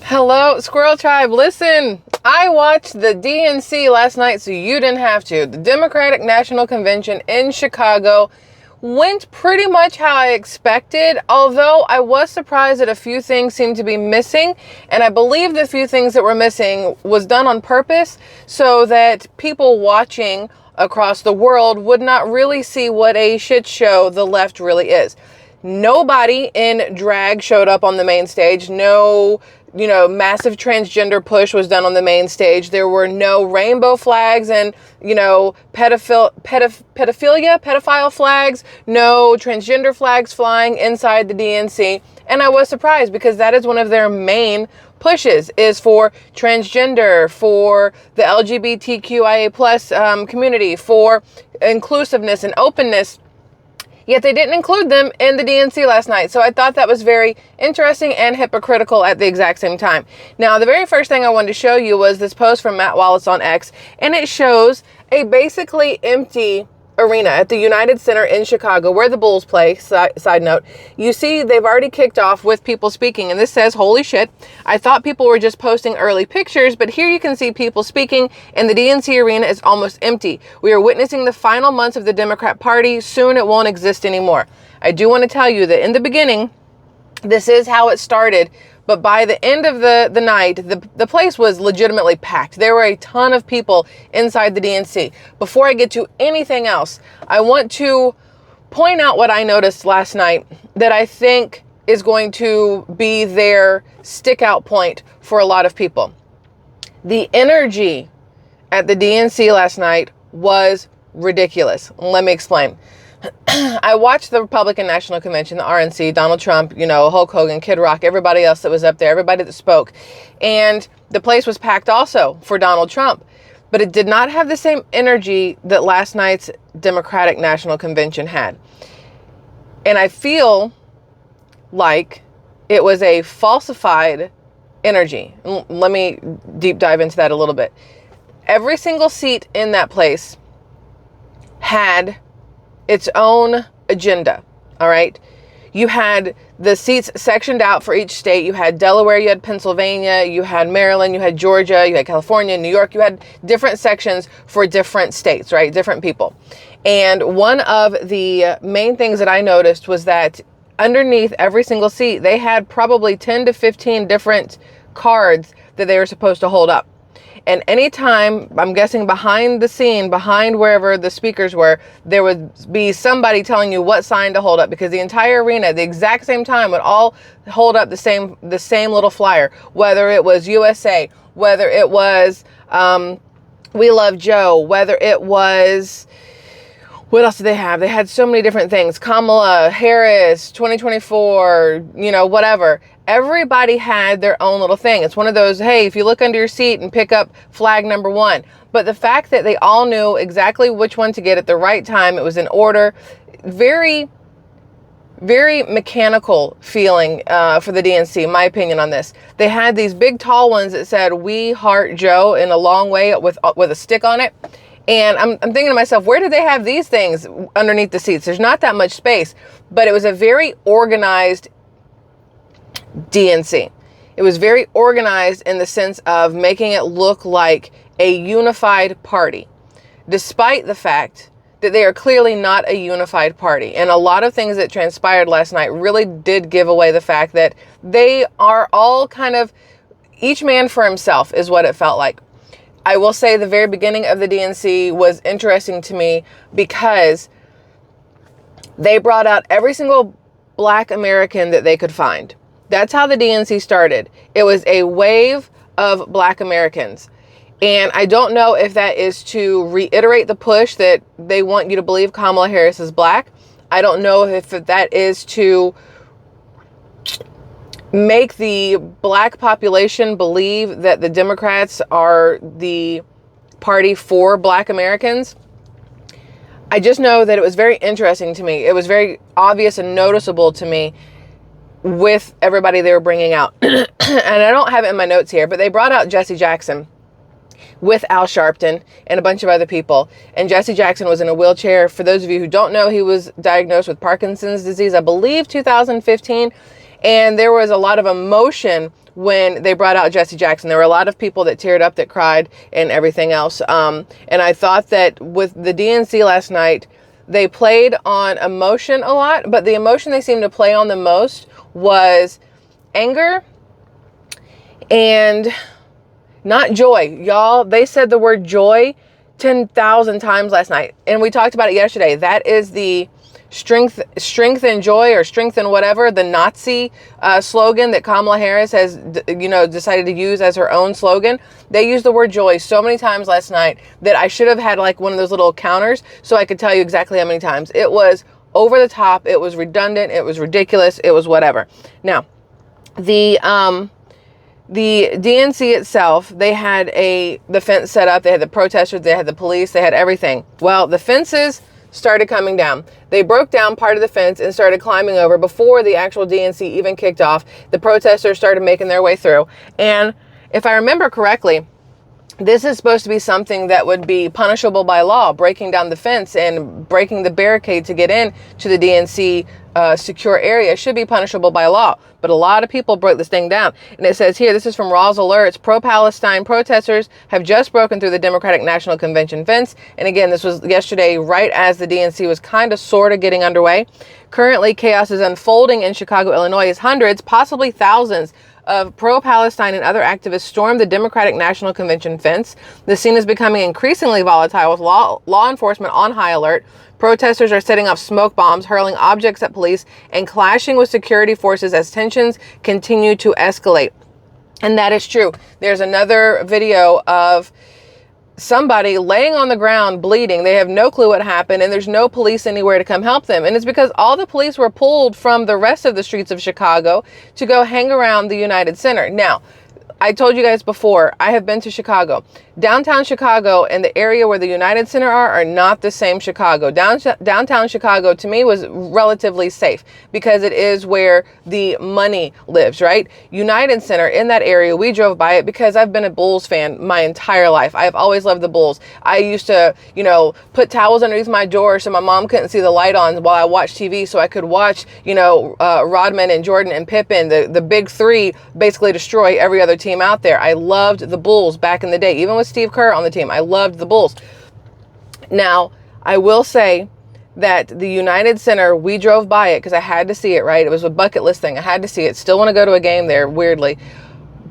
Hello, Squirrel Tribe. Listen, I watched the DNC last night, so you didn't have to. The Democratic National Convention in Chicago went pretty much how I expected, although I was surprised that a few things seemed to be missing, and I believe the few things that were missing was done on purpose so that people watching across the world would not really see what a shit show the left really is. Nobody in drag showed up on the main stage. No, massive transgender push was done on the main stage. There were no rainbow flags and, pedophile flags, no transgender flags flying inside the DNC. And I was surprised because that is one of their main pushes, is for transgender, for the LGBTQIA plus community, for inclusiveness and openness. Yet they didn't include them in the DNC last night. So I thought that was very interesting and hypocritical at the exact same time. Now, the very first thing I wanted to show you was this post from Matt Wallace on X, and it shows a basically empty arena at the United Center in Chicago where the Bulls play. Side note, you see they've already kicked off with people speaking, and this says, holy shit, I thought people were just posting early pictures, but here you can see people speaking, and the DNC arena is almost empty. We are witnessing the final months of the Democrat Party. Soon it won't exist anymore. I do want to tell you that in the beginning, this is how it started. But by the end of the night, the place was legitimately packed. There were a ton of people inside the DNC. Before I get to anything else, I want to point out what I noticed last night that I think is going to be their stick out point for a lot of people. The energy at the DNC last night was ridiculous. Let me explain. I watched the Republican National Convention, the RNC, Donald Trump, Hulk Hogan, Kid Rock, everybody else that was up there, everybody that spoke. And the place was packed also for Donald Trump. But it did not have the same energy that last night's Democratic National Convention had. And I feel like it was a falsified energy. Let me deep dive into that a little bit. Every single seat in that place had its own agenda. All right. You had the seats sectioned out for each state. You had Delaware, you had Pennsylvania, you had Maryland, you had Georgia, you had California, New York. You had different sections for different states, right? Different people. And one of the main things that I noticed was that underneath every single seat, they had probably 10 to 15 different cards that they were supposed to hold up. And anytime, I'm guessing behind the scene, behind wherever the speakers were, there would be somebody telling you what sign to hold up, because the entire arena at the exact same time would all hold up the same little flyer, whether it was USA, whether it was We Love Joe, whether it was, what else did they have? They had so many different things. Kamala Harris, 2024, whatever. Everybody had their own little thing. It's one of those, hey, if you look under your seat and pick up flag number 1. But the fact that they all knew exactly which one to get at the right time, it was in order, very, very mechanical feeling for the DNC, my opinion on this. They had these big tall ones that said, "We Heart Joe" in a long way with a stick on it. And I'm thinking to myself, where did they have these things underneath the seats? There's not that much space, but it was a very organized DNC. It was very organized in the sense of making it look like a unified party, despite the fact that they are clearly not a unified party. And a lot of things that transpired last night really did give away the fact that they are all kind of, each man for himself is what it felt like. I will say the very beginning of the DNC was interesting to me because they brought out every single Black American that they could find. That's how the DNC started. It was a wave of Black Americans. And I don't know if that is to reiterate the push that they want you to believe Kamala Harris is Black. I don't know if that is to make the Black population believe that the Democrats are the party for Black Americans. I just know that it was very interesting to me. It was very obvious and noticeable to me with everybody they were bringing out. And I don't have it in my notes here, but they brought out Jesse Jackson with Al Sharpton and a bunch of other people. And Jesse Jackson was in a wheelchair. For those of you who don't know, he was diagnosed with Parkinson's disease, I believe 2015. And there was a lot of emotion when they brought out Jesse Jackson. There were a lot of people that teared up, that cried, and everything else. And I thought that with the DNC last night, they played on emotion a lot, but the emotion they seemed to play on the most was anger and not joy. Y'all, they said the word joy 10,000 times last night. And we talked about it yesterday. That is the strength and joy, or strength and whatever, the Nazi slogan that Kamala Harris has, decided to use as her own slogan. They used the word joy so many times last night that I should have had like one of those little counters so I could tell you exactly how many times. It was over the top. It was redundant. It was ridiculous. It was whatever. Now, the DNC itself, they had the fence set up. They had the protesters. They had the police. They had everything. Well, the fences started coming down. They broke down part of the fence and started climbing over before the actual DNC even kicked off. The protesters started making their way through. And if I remember correctly, this is supposed to be something that would be punishable by law, breaking down the fence and breaking the barricade to get in to the DNC secure area should be punishable by law. But a lot of people broke this thing down. And it says here, this is from Raw's Alerts, pro-Palestine protesters have just broken through the Democratic National Convention fence. And again, this was yesterday, right as the DNC was kind of sort of getting underway. Currently, chaos is unfolding in Chicago, Illinois, as hundreds, possibly thousands, of pro-Palestine and other activists stormed the Democratic National Convention fence. The scene is becoming increasingly volatile, with law enforcement on high alert. Protesters are setting off smoke bombs, hurling objects at police, and clashing with security forces as tensions continue to escalate. And that is true. There's another video of somebody laying on the ground bleeding. They have no clue what happened, and there's no police anywhere to come help them. And it's because all the police were pulled from the rest of the streets of Chicago to go hang around the United Center. Now, I told you guys before, I have been to Chicago. Downtown Chicago and the area where the United Center are not the same Chicago. Downtown Chicago, to me, was relatively safe because it is where the money lives, right? United Center, in that area, we drove by it because I've been a Bulls fan my entire life. I have always loved the Bulls. I used to, put towels underneath my door so my mom couldn't see the light on while I watched TV, so I could watch, Rodman and Jordan and Pippen, the big three, basically destroy every other team out there. I loved the Bulls back in the day, even with Steve Kerr on the team. I loved the Bulls. Now, I will say that the United Center, we drove by it because I had to see it, right? It was a bucket list thing. I had to see it. Still want to go to a game there, weirdly.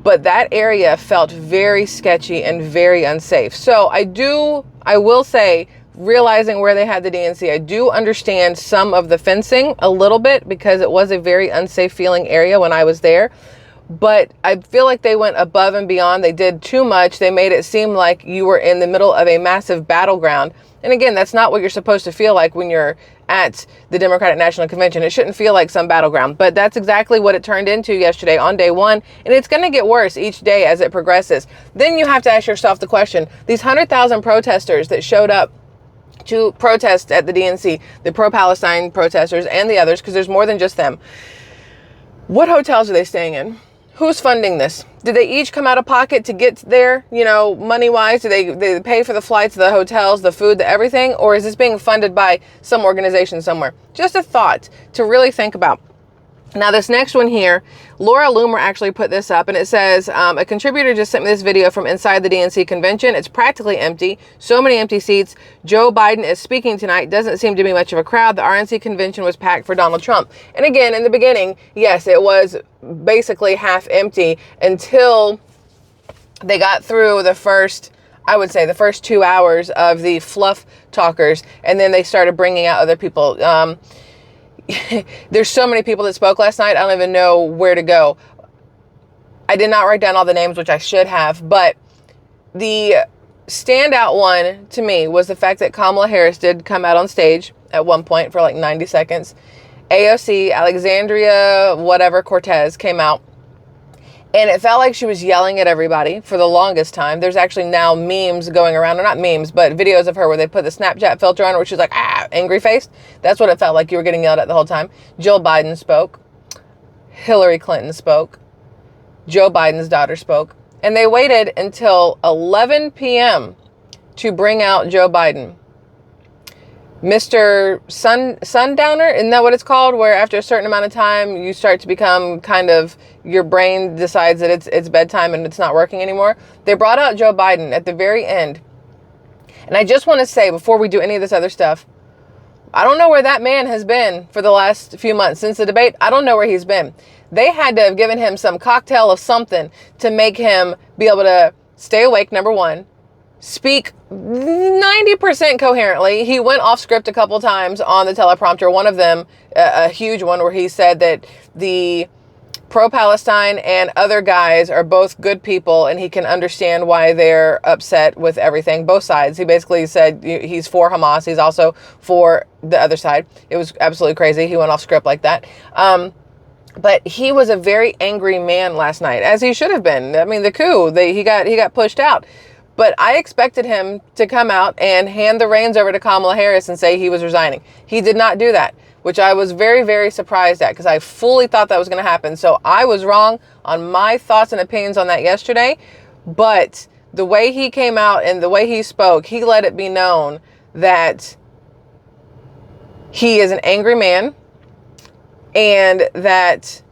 But that area felt very sketchy and very unsafe. So I will say, realizing where they had the DNC, I do understand some of the fencing a little bit because it was a very unsafe feeling area when I was there. But I feel like they went above and beyond. They did too much. They made it seem like you were in the middle of a massive battleground. And again, that's not what you're supposed to feel like when you're at the Democratic National Convention. It shouldn't feel like some battleground. But that's exactly what it turned into yesterday on day one. And it's going to get worse each day as it progresses. Then you have to ask yourself the question, these 100,000 protesters that showed up to protest at the DNC, the pro-Palestine protesters and the others, because there's more than just them, what hotels are they staying in? Who's funding this? Did they each come out of pocket to get there, money-wise? Do they pay for the flights, the hotels, the food, the everything? Or is this being funded by some organization somewhere? Just a thought to really think about. Now, this next one here, Laura Loomer actually put this up, and it says, a contributor just sent me this video from inside the DNC convention. It's practically empty. So many empty seats. Joe Biden is speaking tonight. Doesn't seem to be much of a crowd. The RNC convention was packed for Donald Trump. And again, in the beginning, yes, it was basically half empty until they got through the first 2 hours of the fluff talkers, and then they started bringing out other people. There's so many people that spoke last night, I don't even know where to go. I did not write down all the names, which I should have, but the standout one to me was the fact that Kamala Harris did come out on stage at one point for like 90 seconds. AOC, Alexandria, whatever, Cortez came out. And it felt like she was yelling at everybody for the longest time. There's actually now memes going around, or not memes, but videos of her where they put the Snapchat filter on where she's like, angry faced. That's what it felt like. You were getting yelled at the whole time. Jill Biden spoke. Hillary Clinton spoke. Joe Biden's daughter spoke. And they waited until 11 p.m. to bring out Joe Biden. Mr. Sundowner, isn't that what it's called? Where after a certain amount of time, you start to become kind of, your brain decides that it's bedtime and it's not working anymore. They brought out Joe Biden at the very end. And I just want to say, before we do any of this other stuff, I don't know where that man has been for the last few months since the debate. I don't know where he's been. They had to have given him some cocktail of something to make him be able to stay awake, number one, speak 90% coherently. He went off script a couple times on the teleprompter. One of them, a huge one, where he said that the pro-Palestine and other guys are both good people and he can understand why they're upset with everything, both sides. He basically said he's for Hamas. He's also for the other side. It was absolutely crazy. He went off script like that. But he was a very angry man last night, as he should have been. I mean, the coup, he got pushed out. But I expected him to come out and hand the reins over to Kamala Harris and say he was resigning. He did not do that, which I was very, very surprised at, because I fully thought that was going to happen. So I was wrong on my thoughts and opinions on that yesterday. But the way he came out and the way he spoke, he let it be known that he is an angry man, and that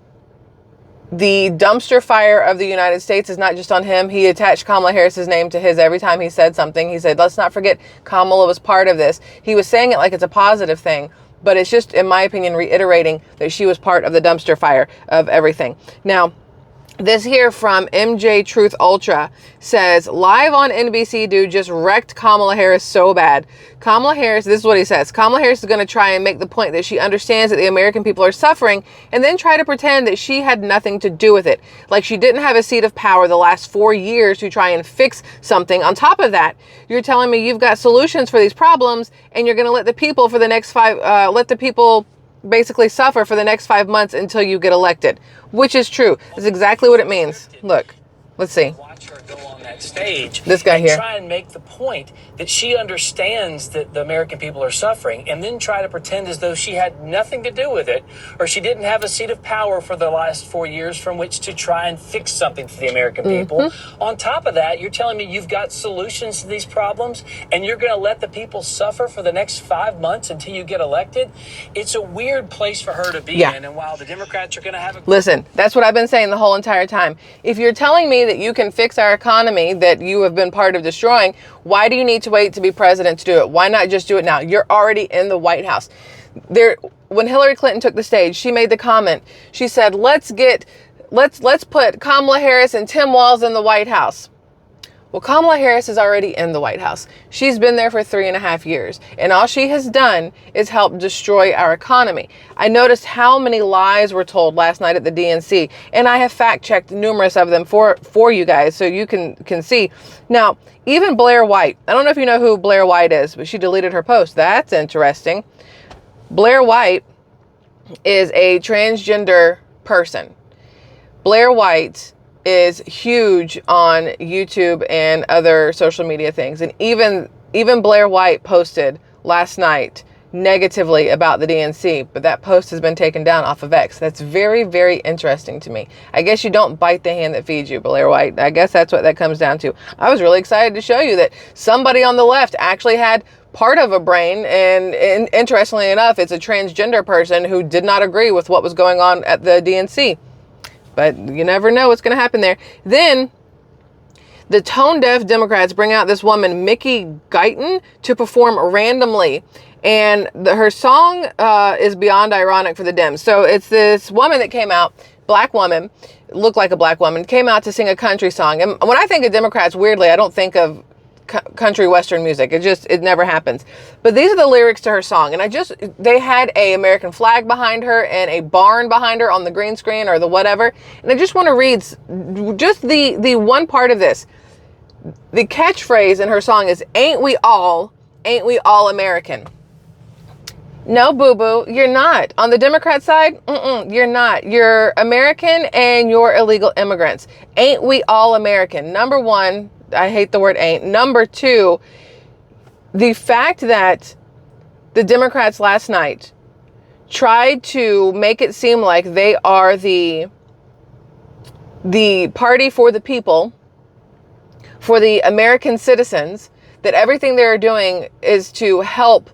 the dumpster fire of the United States is not just on him. He attached Kamala Harris's name to his every time he said something. He said, let's not forget Kamala was part of this. He was saying it like it's a positive thing, but it's just, in my opinion, reiterating that she was part of the dumpster fire of everything. Now, this here from MJ Truth Ultra says, live on NBC, dude just wrecked Kamala Harris so bad. Kamala Harris, this is what he says. Kamala Harris is going to try and make the point that she understands that the American people are suffering, and then try to pretend that she had nothing to do with it. Like she didn't have a seat of power the last 4 years to try and fix something. On top of that, you're telling me you've got solutions for these problems, and you're going to let the people for the next basically suffer for the next 5 months until you get elected, which is true. That's exactly what it means. Look, let's see. Watch her go on that stage. This guy here. Try and make the point that she understands that the American people are suffering, and then try to pretend as though she had nothing to do with it, or she didn't have a seat of power for the last 4 years from which to try and fix something for the American people. On top of that, you're telling me you've got solutions to these problems, and you're going to let the people suffer for the next 5 months until you get elected? It's a weird place for her to be in, and while the Democrats are going to have a... Listen, that's what I've been saying the whole entire time. If you're telling me that you can fix our economy that you have been part of destroying, why do you need to wait to be president to do it? Why not just do it now? You're already in the White House. When Hillary Clinton took the stage, she made the comment. She said, let's put Kamala Harris and Tim Walz in the White House. Well, Kamala Harris is already in the White House. She's been there for 3.5 years, and all she has done is help destroy our economy. I noticed how many lies were told last night at the DNC, and I have fact-checked numerous of them for you guys so you can see. Now, even Blair White, I don't know if you know who Blair White is, but she deleted her post. That's interesting. Blair White is a transgender person. Blair White is huge on YouTube and other social media things. And even Blair White posted last night negatively about the DNC, but that post has been taken down off of X. That's very, very interesting to me. I guess you don't bite the hand that feeds you, Blair White. I guess that's what that comes down to. I was really excited to show you that somebody on the left actually had part of a brain, and interestingly enough, it's a transgender person who did not agree with what was going on at the DNC. But you never know what's going to happen there. Then the tone-deaf Democrats bring out this woman, Mickey Guyton, to perform randomly. And her song is beyond ironic for the Dems. So it's this woman that came out, black woman, looked like a black woman, came out to sing a country song. And when I think of Democrats, weirdly, I don't think of country western music. It never happens. But these are the lyrics to her song, and they had a American flag behind her and a barn behind her on the green screen or the whatever, and I just want to read just the one part of this. The catchphrase in her song is, ain't we all American? No, boo-boo, you're not. On the Democrat side, you're not. You're American and you're illegal immigrants. Ain't we all American? Number one, I hate the word ain't. Number two, the fact that the Democrats last night tried to make it seem like they are the party for the people, for the American citizens, that everything they're doing is to help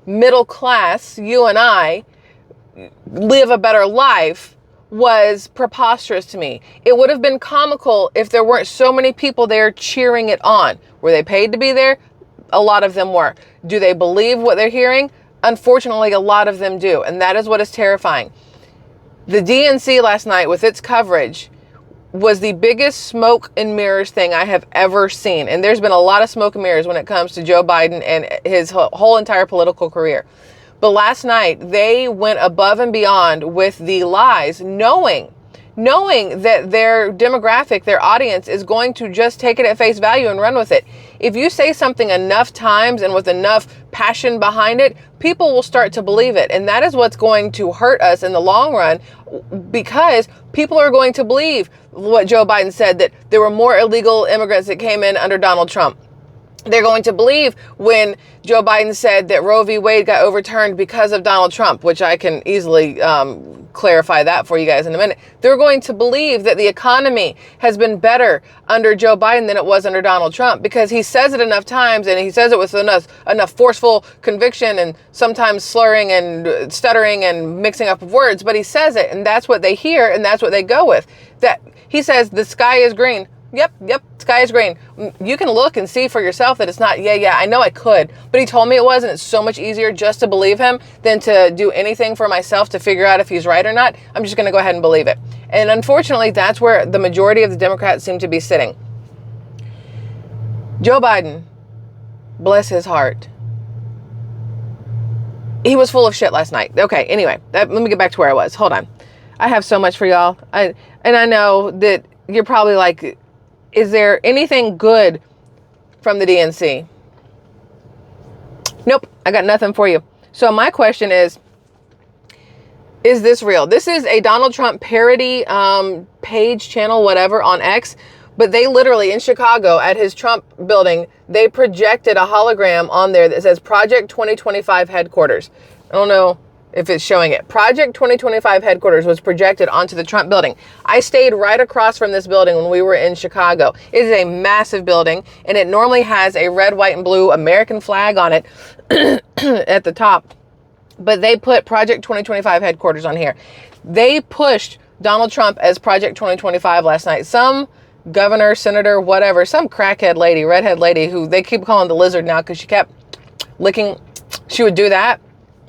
middle class, you and I, live a better life was preposterous to me. It would have been comical if there weren't so many people there cheering it on. Were they paid to be there? A lot of them were. Do they believe what they're hearing? Unfortunately, a lot of them do. And that is what is terrifying. The DNC last night with its coverage was the biggest smoke and mirrors thing I have ever seen. And there's been a lot of smoke and mirrors when it comes to Joe Biden and his whole entire political career. But last night, they went above and beyond with the lies, knowing that their demographic, their audience, is going to just take it at face value and run with it. If you say something enough times and with enough passion behind it, people will start to believe it. And that is what's going to hurt us in the long run, because people are going to believe what Joe Biden said, that there were more illegal immigrants that came in under Donald Trump. They're going to believe when Joe Biden said that Roe v. Wade got overturned because of Donald Trump, which I can easily clarify that for you guys in a minute. They're going to believe that the economy has been better under Joe Biden than it was under Donald Trump, because he says it enough times and he says it with enough forceful conviction and sometimes slurring and stuttering and mixing up of words, but he says it, and that's what they hear and that's what they go with. That he says the sky is green. Yep, sky is green. You can look and see for yourself that it's not, yeah, I know I could, but he told me it was, and it's so much easier just to believe him than to do anything for myself to figure out if he's right or not. I'm just going to go ahead and believe it. And unfortunately, that's where the majority of the Democrats seem to be sitting. Joe Biden, bless his heart, he was full of shit last night. Okay, anyway, let me get back to where I was. Hold on. I have so much for y'all. And I know that you're probably like, is there anything good from the DNC? Nope, I got nothing for you. So my question is this real? This is a Donald Trump parody page, channel, whatever, on X. But they literally, in Chicago, at his Trump building, they projected a hologram on there that says Project 2025 headquarters. I don't know if it's showing it. Project 2025 headquarters was projected onto the Trump building. I stayed right across from this building when we were in Chicago. It is a massive building, and it normally has a red, white, and blue American flag on it at the top. But they put Project 2025 headquarters on here. They pushed Donald Trump as Project 2025 last night. Some governor, senator, whatever, some crackhead lady, redhead lady, who they keep calling the lizard now because she kept licking. She would do that.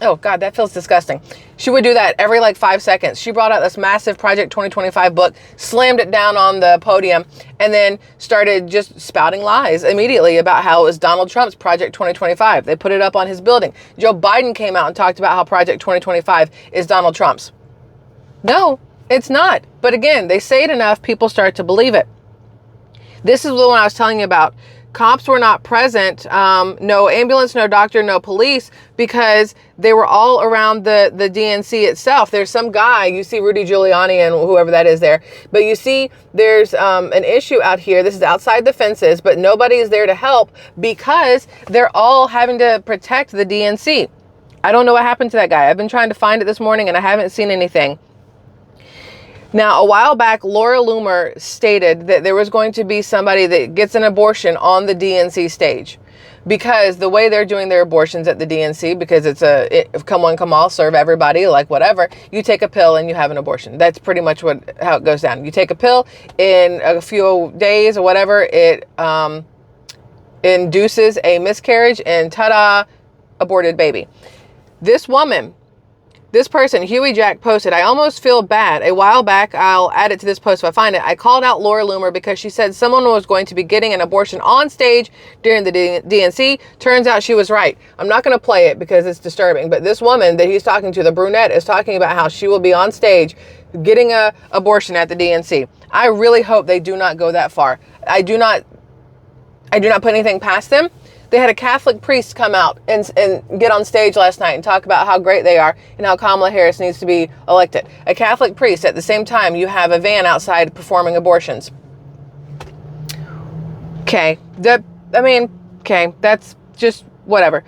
Oh God, that feels disgusting. She would do that every like 5 seconds. She brought out this massive Project 2025 book, slammed it down on the podium, and then started just spouting lies immediately about how it was Donald Trump's Project 2025. They put it up on his building. Joe Biden came out and talked about how Project 2025 is Donald Trump's. No, it's not. But again, they say it enough, people start to believe it. This is the one I was telling you about. Cops were not present, no ambulance, no doctor, no police, because they were all around the DNC itself. There's some guy, you see Rudy Giuliani and whoever that is there, but you see there's an issue out here. This is outside the fences, but nobody is there to help because they're all having to protect the DNC. I don't know what happened to that guy. I've been trying to find it this morning and I haven't seen anything. Now, a while back, Laura Loomer stated that there was going to be somebody that gets an abortion on the DNC stage, because the way they're doing their abortions at the DNC, because it's come one, come all, serve everybody, like whatever, you take a pill and you have an abortion. That's pretty much how it goes down. You take a pill, in a few days or whatever, it induces a miscarriage, and ta-da, aborted baby. This person, Huey Jack, posted, I almost feel bad. A while back, I'll add it to this post if I find it. I called out Laura Loomer because she said someone was going to be getting an abortion on stage during the DNC. Turns out she was right. I'm not going to play it because it's disturbing, but this woman that he's talking to, the brunette, is talking about how she will be on stage getting an abortion at the DNC. I really hope they do not go that far. I do not put anything past them. They had a Catholic priest come out and get on stage last night and talk about how great they are and how Kamala Harris needs to be elected. A Catholic priest. At the same time, you have a van outside performing abortions. Okay. That's just whatever.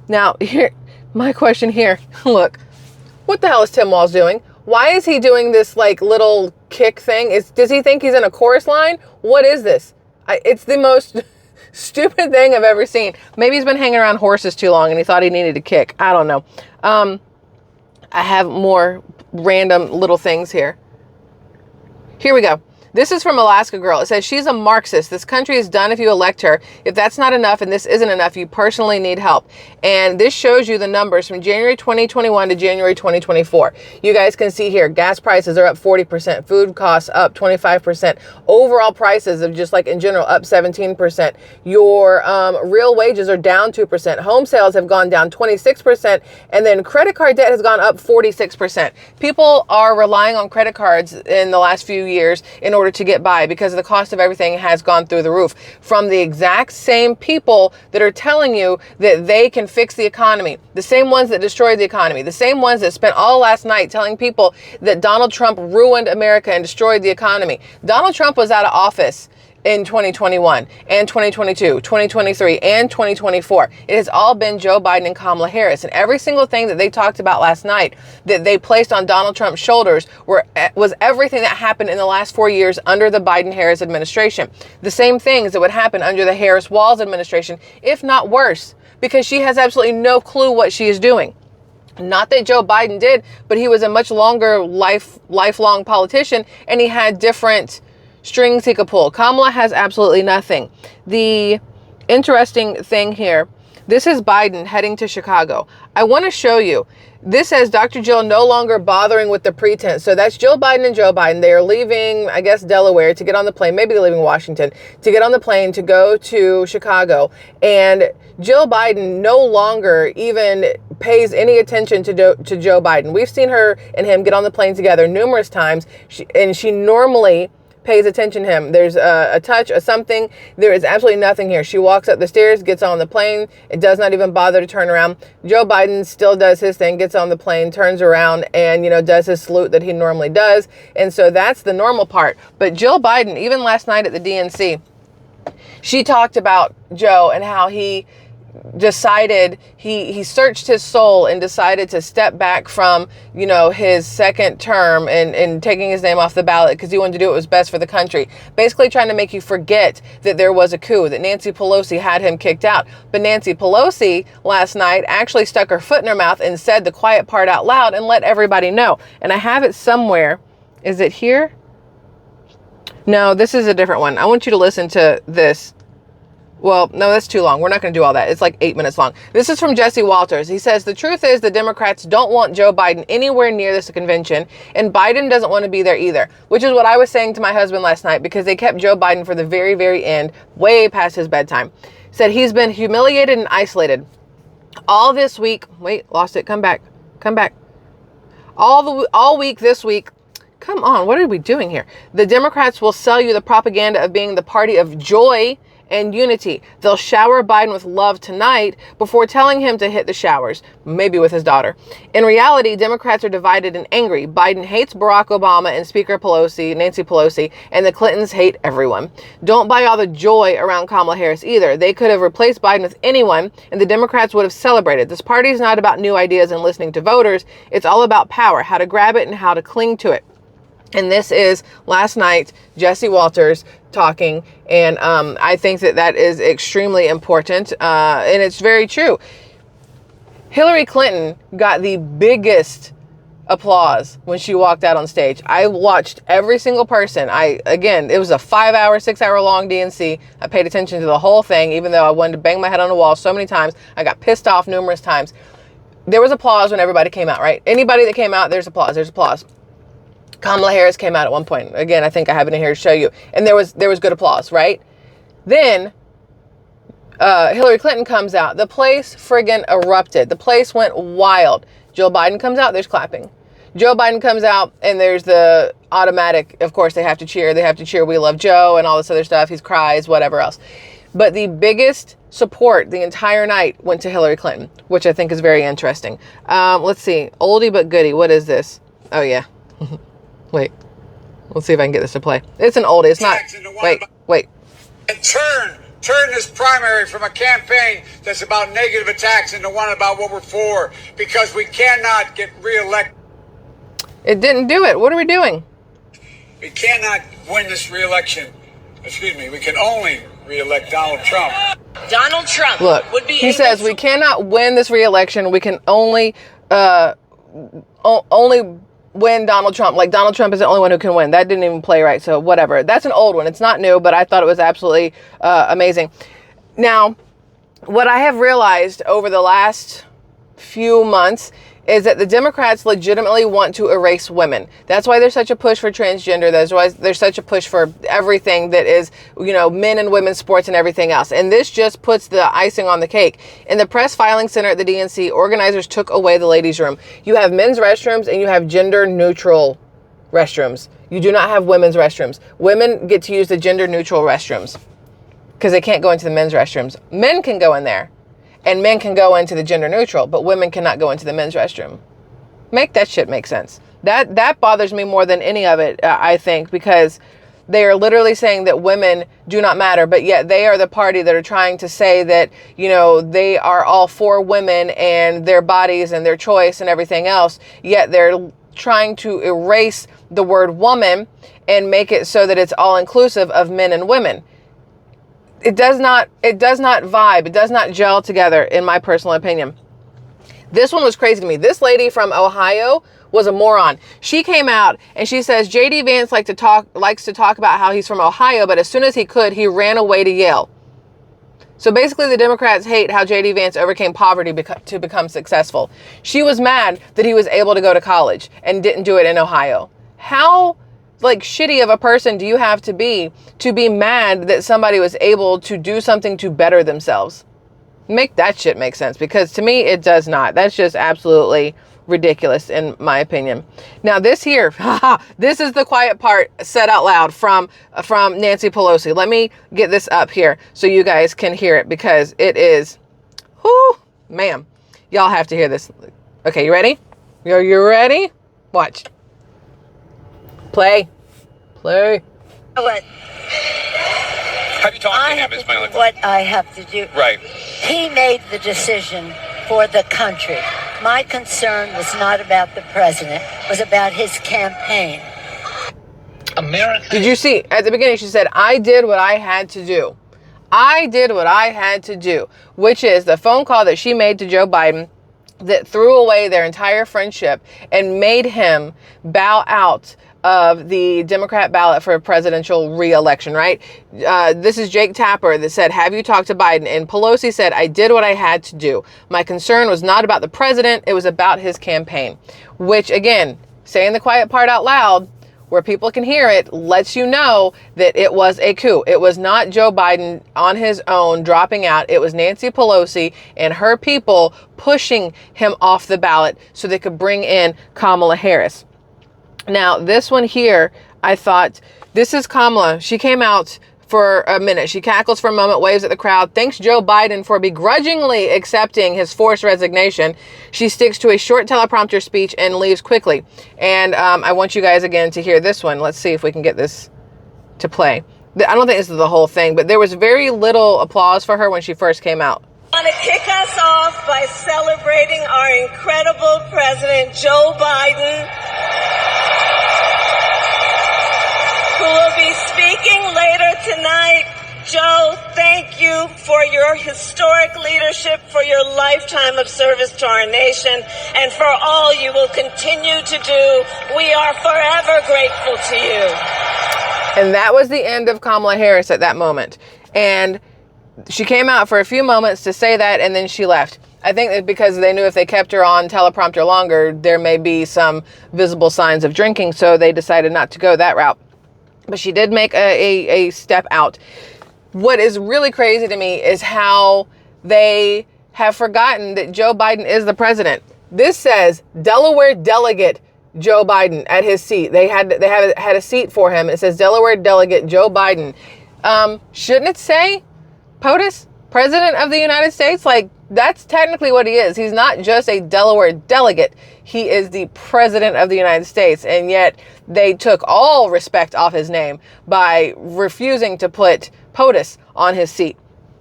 Now, here, my question here. Look, what the hell is Tim Walz doing? Why is he doing this like little kick thing? Does he think he's in a chorus line? What is this? It's the most stupid thing I've ever seen. Maybe he's been hanging around horses too long and he thought he needed a kick. I don't know. I have more random little things here. Here we go. This is from Alaska Girl. It says, she's a Marxist. This country is done if you elect her. If that's not enough and this isn't enough, you personally need help. And this shows you the numbers from January 2021 to January 2024. You guys can see here, gas prices are up 40%, food costs up 25%, overall prices of just like in general up 17%. Your real wages are down 2%. Home sales have gone down 26%. And then credit card debt has gone up 46%. People are relying on credit cards in the last few years in order to get by because the cost of everything has gone through the roof, from the exact same people that are telling you that they can fix the economy, the same ones that destroyed the economy, the same ones that spent all last night telling people that Donald Trump ruined America and destroyed the economy. Donald Trump was out of office in 2021 and 2022, 2023, and 2024. It has all been Joe Biden and Kamala Harris. And every single thing that they talked about last night that they placed on Donald Trump's shoulders was everything that happened in the last 4 years under the Biden-Harris administration. The same things that would happen under the Harris-Walz administration, if not worse, because she has absolutely no clue what she is doing. Not that Joe Biden did, but he was a much longer lifelong politician, and he had different strings he could pull. Kamala has absolutely nothing. The interesting thing here, this is Biden heading to Chicago. I want to show you. This says Dr. Jill no longer bothering with the pretense. So that's Jill Biden and Joe Biden. They are leaving, I guess, Delaware to get on the plane. Maybe they're leaving Washington to get on the plane to go to Chicago. And Jill Biden no longer even pays any attention to Joe Biden. We've seen her and him get on the plane together numerous times. She normally pays attention to him. There's a touch, a something. There is absolutely nothing here. She walks up the stairs, gets on the plane. It does not even bother to turn around. Joe Biden still does his thing, gets on the plane, turns around, and, does his salute that he normally does. And so that's the normal part. But Jill Biden, even last night at the DNC, she talked about Joe and how he decided he searched his soul and decided to step back from his second term and taking his name off the ballot because he wanted to do what was best for the country, basically trying to make you forget that there was a coup, that Nancy Pelosi had him kicked out. But Nancy Pelosi last night actually stuck her foot in her mouth and said the quiet part out loud and let everybody know. And I have it somewhere. Is it here? No, this is a different one. I want you to listen to this. Well, no, that's too long. We're not going to do all that. It's like 8 minutes long. This is from Jesse Walters. He says, the truth is the Democrats don't want Joe Biden anywhere near this convention, and Biden doesn't want to be there either, which is what I was saying to my husband last night because they kept Joe Biden for the very, very end, way past his bedtime. Said he's been humiliated and isolated all this week. Wait, lost it. Come back. All week this week. Come on. What are we doing here? The Democrats will sell you the propaganda of being the party of joy and unity. They'll shower Biden with love tonight before telling him to hit the showers, maybe with his daughter. In reality, Democrats are divided and angry. Biden hates Barack Obama and Speaker Pelosi, Nancy Pelosi, and the Clintons hate everyone. Don't buy all the joy around Kamala Harris either. They could have replaced Biden with anyone, and the Democrats would have celebrated. This party is not about new ideas and listening to voters. It's all about power, how to grab it and how to cling to it. And this is last night, Jesse Walters talking. And I think that is extremely important. And it's very true. Hillary Clinton got the biggest applause when she walked out on stage. I watched every single person. Again, it was a 5-hour, 6-hour long DNC. I paid attention to the whole thing, even though I wanted to bang my head on the wall so many times. I got pissed off numerous times. There was applause when everybody came out, right? Anybody that came out, there's applause. Kamala Harris came out at one point. Again, I think I have it in here to show you. And there was good applause, right? Then Hillary Clinton comes out. The place friggin' erupted. The place went wild. Joe Biden comes out, there's clapping. Joe Biden comes out and there's the automatic, of course, they have to cheer. They have to cheer, we love Joe and all this other stuff. He cries, whatever else. But the biggest support the entire night went to Hillary Clinton, which I think is very interesting. Let's see. Oldie but goodie. What is this? Oh, yeah. Wait, let's see if I can get this to play. It's an oldie. It's not. Wait. And turn this primary from a campaign that's about negative attacks into one about what we're for, because we cannot get reelected. It didn't do it. What are we doing? We cannot win this reelection. We can only re-elect Donald Trump. Donald Trump Look, would be he able says to- we cannot win this re-election. We can only win Donald Trump. Like, Donald Trump is the only one who can win. That didn't even play right, so whatever. That's an old one. It's not new, but I thought it was absolutely amazing. Now, what I have realized over the last few months is that the Democrats legitimately want to erase women. That's why there's such a push for transgender. That's why there's such a push for everything that is, you know, men and women's sports and everything else. And this just puts the icing on the cake. In the press filing center at the DNC, organizers took away the ladies' room. You have men's restrooms and you have gender neutral restrooms. You do not have women's restrooms. Women get to use the gender neutral restrooms because they can't go into the men's restrooms. Men can go in there. And men can go into the gender neutral, but women cannot go into the men's restroom. Make that shit make sense. That bothers me more than any of it, I think, because they are literally saying that women do not matter, but yet they are the party that are trying to say that, you know, they are all for women and their bodies and their choice and everything else, yet they're trying to erase the word woman and make it so that it's all inclusive of men and women. It does not vibe. It does not gel together, in my personal opinion. This one was crazy to me. This lady from Ohio was a moron. She came out and she says JD Vance likes to talk about how he's from Ohio, but as soon as he could, he ran away to Yale. So basically, the Democrats hate how JD Vance overcame poverty to become successful. She was mad that he was able to go to college and didn't do it in Ohio. How like shitty of a person do you have to be mad that somebody was able to do something to better themselves? Make that shit make sense, because to me it does not. That's just absolutely ridiculous in my opinion. Now this here, this is the quiet part said out loud from Nancy Pelosi. Let me get this up here so you guys can hear it, because it is, whoo, ma'am, y'all have to hear this. Okay, you ready? You ready? Watch. Play. What? Have you talked to him? Is my only what I have to do. Right. He made the decision for the country. My concern was not about the president. It was about his campaign. America. Did you see at the beginning she said, I did what I had to do. I did what I had to do, which is the phone call that she made to Joe Biden that threw away their entire friendship and made him bow out of the Democrat ballot for a presidential re-election, right? This is Jake Tapper that said, have you talked to Biden? And Pelosi said, I did what I had to do. My concern was not about the president. It was about his campaign, which again, saying the quiet part out loud where people can hear it lets you know that it was a coup. It was not Joe Biden on his own dropping out. It was Nancy Pelosi and her people pushing him off the ballot so they could bring in Kamala Harris. Now, this one here, I thought, this is Kamala. She came out for a minute. She cackles for a moment, waves at the crowd, thanks Joe Biden for begrudgingly accepting his forced resignation. She sticks to a short teleprompter speech and leaves quickly. And I want you guys again to hear this one. Let's see if we can get this to play. I don't think this is the whole thing, but there was very little applause for her when she first came out. I want to kick us off by celebrating our incredible president, Joe Biden, who will be speaking later tonight. Joe, thank you for your historic leadership, for your lifetime of service to our nation, and for all you will continue to do. We are forever grateful to you. And that was the end of Kamala Harris at that moment. And she came out for a few moments to say that, and then she left. I think that because they knew if they kept her on teleprompter longer, there may be some visible signs of drinking, so they decided not to go that route. But she did make a step out. What is really crazy to me is how they have forgotten that Joe Biden is the president. This says Delaware delegate Joe Biden at his seat. They had a seat for him. It says Delaware delegate Joe Biden. Shouldn't it say POTUS, President of the United States? Like, that's technically what he is. He's not just a Delaware delegate. He is the President of the United States. And yet they took all respect off his name by refusing to put POTUS on his seat.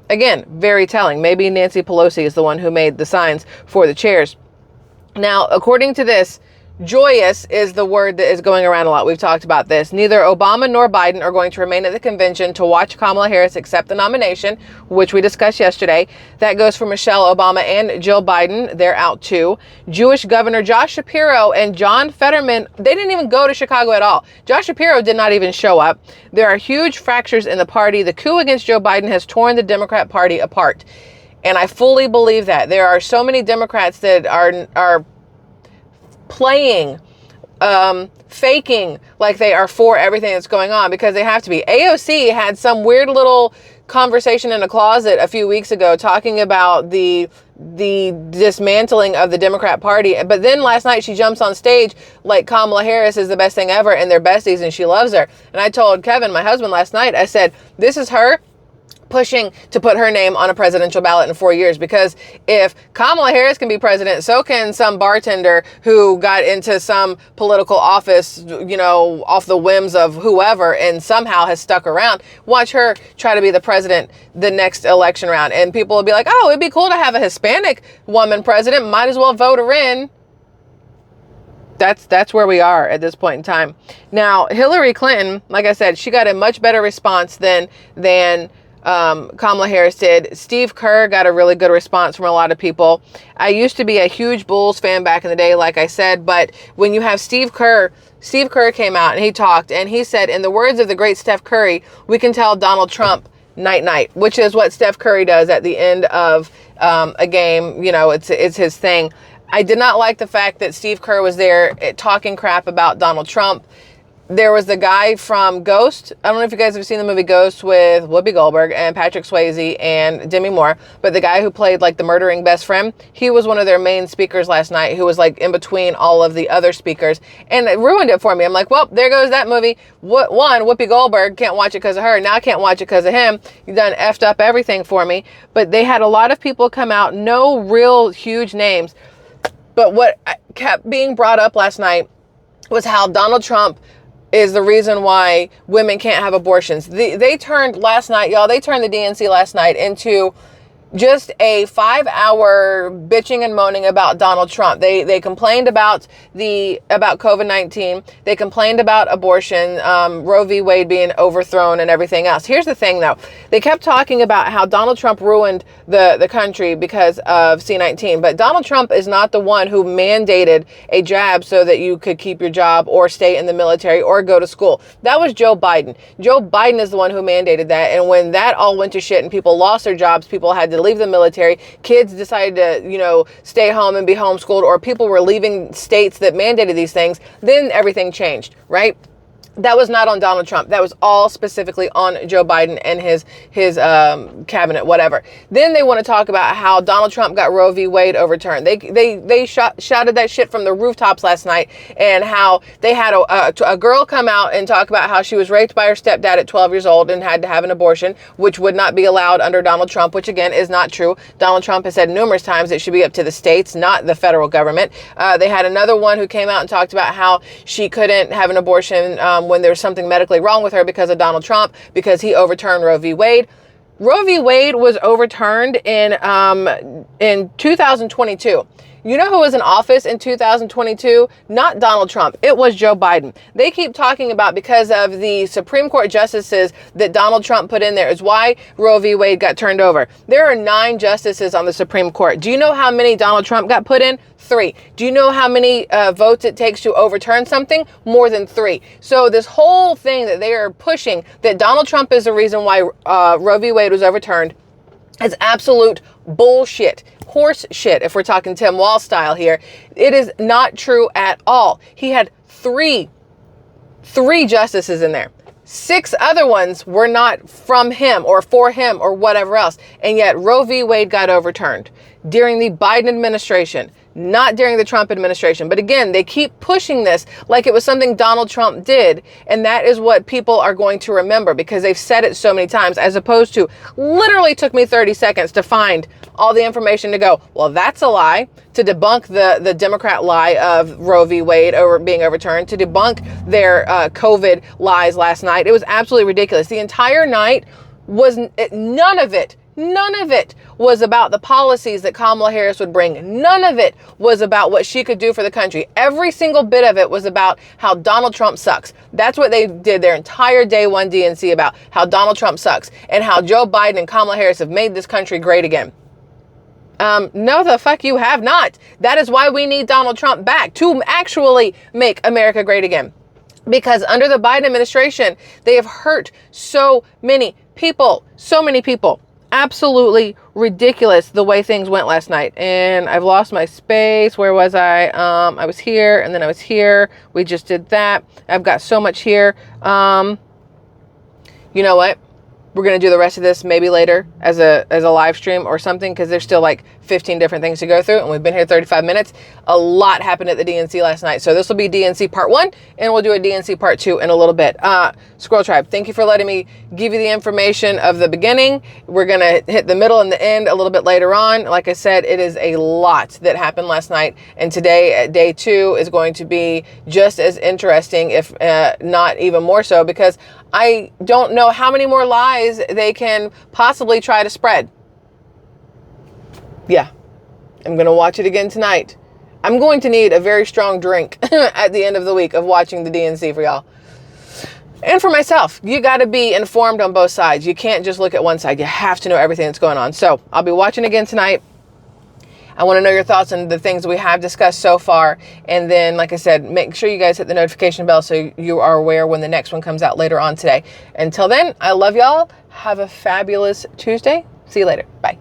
Again, very telling. Maybe Nancy Pelosi is the one who made the signs for the chairs. Now, according to this, Joyous is the word that is going around a lot. We've talked about this. Neither Obama nor Biden are going to remain at the convention to watch Kamala Harris accept the nomination, which we discussed yesterday. That goes for Michelle Obama and Jill Biden. They're out too. Jewish Governor Josh Shapiro and John Fetterman, they didn't even go to Chicago at all. Josh Shapiro did not even show up. There are huge fractures in the party. The coup against Joe Biden has torn the Democrat Party apart. And I fully believe that. There are so many Democrats that are playing, faking like they are for everything that's going on, because they have to be. AOC had some weird little conversation in a closet a few weeks ago talking about the dismantling of the Democrat Party. But then last night she jumps on stage like Kamala Harris is the best thing ever and they're besties and she loves her. And I told Kevin, my husband, last night, I said, this is her pushing to put her name on a presidential ballot in 4 years, because if Kamala Harris can be president, so can some bartender who got into some political office, you know, off the whims of whoever and somehow has stuck around. Watch her try to be the president the next election round. And people will be like, oh, it'd be cool to have a Hispanic woman president. Might as well vote her in. That's where we are at this point in time. Now, Hillary Clinton, like I said, she got a much better response than Kamala Harris did. Steve Kerr got a really good response from a lot of people. I used to be a huge Bulls fan back in the day, like I said, but when you have Steve Kerr came out and he talked and he said, in the words of the great Steph Curry, we can tell Donald Trump night night, which is what Steph Curry does at the end of a game. You know, it's his thing. I did not like the fact that Steve Kerr was there talking crap about Donald Trump. There was the guy from Ghost. I don't know if you guys have seen the movie Ghost with Whoopi Goldberg and Patrick Swayze and Demi Moore, but the guy who played like the murdering best friend, he was one of their main speakers last night, who was like in between all of the other speakers, and it ruined it for me. I'm like, well, there goes that movie. One, Whoopi Goldberg, can't watch it because of her. Now I can't watch it because of him. You done effed up everything for me. But they had a lot of people come out, no real huge names. But what kept being brought up last night was how Donald Trump is the reason why women can't have abortions. They turned last night, y'all, they turned the DNC last night into just a 5-hour bitching and moaning about Donald Trump. They complained about COVID-19. They complained about abortion, Roe v. Wade being overthrown and everything else. Here's the thing though. They kept talking about how Donald Trump ruined the country because of C-19, but Donald Trump is not the one who mandated a jab so that you could keep your job or stay in the military or go to school. That was Joe Biden. Joe Biden is the one who mandated that. And when that all went to shit and people lost their jobs, people had to leave the military, kids decided to, you know, stay home and be homeschooled, or people were leaving states that mandated these things, then everything changed, right? That was not on Donald Trump. That was all specifically on Joe Biden and his cabinet, whatever. Then they want to talk about how Donald Trump got Roe v. Wade overturned. They shouted that shit from the rooftops last night, and how they had a girl come out and talk about how she was raped by her stepdad at 12 years old and had to have an abortion, which would not be allowed under Donald Trump, which again is not true. Donald Trump has said numerous times it should be up to the states, not the federal government. They had another one who came out and talked about how she couldn't have an abortion when there's something medically wrong with her because of Donald Trump, because he overturned Roe v. Wade. Roe v. Wade was overturned in 2022. You know who was in office in 2022? Not Donald Trump. It was Joe Biden. They keep talking about because of the Supreme Court justices that Donald Trump put in there is why Roe v. Wade got turned over. There are 9 justices on the Supreme Court. Do you know how many Donald Trump got put in? 3. Do you know how many votes it takes to overturn something? More than 3. So this whole thing that they are pushing, that Donald Trump is the reason why Roe v. Wade was overturned, is absolute bullshit. Horse shit, if we're talking Tim Wall style here. It is not true at all. He had three justices in there. 6 other ones were not from him or for him or whatever else. And yet Roe v. Wade got overturned during the Biden administration, not during the Trump administration. But again, they keep pushing this like it was something Donald Trump did. And that is what people are going to remember because they've said it so many times, as opposed to literally took me 30 seconds to find all the information to go, well, that's a lie, to debunk the Democrat lie of Roe v. Wade being overturned, to debunk their COVID lies last night. It was absolutely ridiculous. The entire night was none of it None of it was about the policies that Kamala Harris would bring. None of it was about what she could do for the country. Every single bit of it was about how Donald Trump sucks. That's what they did their entire day one DNC about, how Donald Trump sucks and how Joe Biden and Kamala Harris have made this country great again. No, the fuck you have not. That is why we need Donald Trump back, to actually make America great again. Because under the Biden administration, they have hurt so many people. Absolutely ridiculous the way things went last night. And I've lost my space. Where was I? I was here and then I was here. We just did that. I've got so much here. You know what? We're going to do the rest of this maybe later as a live stream or something, because there's still like 15 different things to go through, and we've been here 35 minutes. A lot happened at the DNC last night. So this will be DNC part 1, and we'll do a DNC part 2 in a little bit. Squirrel Tribe, thank you for letting me give you the information of the beginning. We're going to hit the middle and the end a little bit later on. Like I said, it is a lot that happened last night, and today, day 2, is going to be just as interesting, if not even more so, because I don't know how many more lies they can possibly try to spread. Yeah, I'm going to watch it again tonight. I'm going to need a very strong drink at the end of the week of watching the DNC for y'all. And for myself, you got to be informed on both sides. You can't just look at one side. You have to know everything that's going on. So I'll be watching again tonight. I want to know your thoughts on the things we have discussed so far. And then, like I said, make sure you guys hit the notification bell so you are aware when the next one comes out later on today. Until then, I love y'all. Have a fabulous Tuesday. See you later. Bye.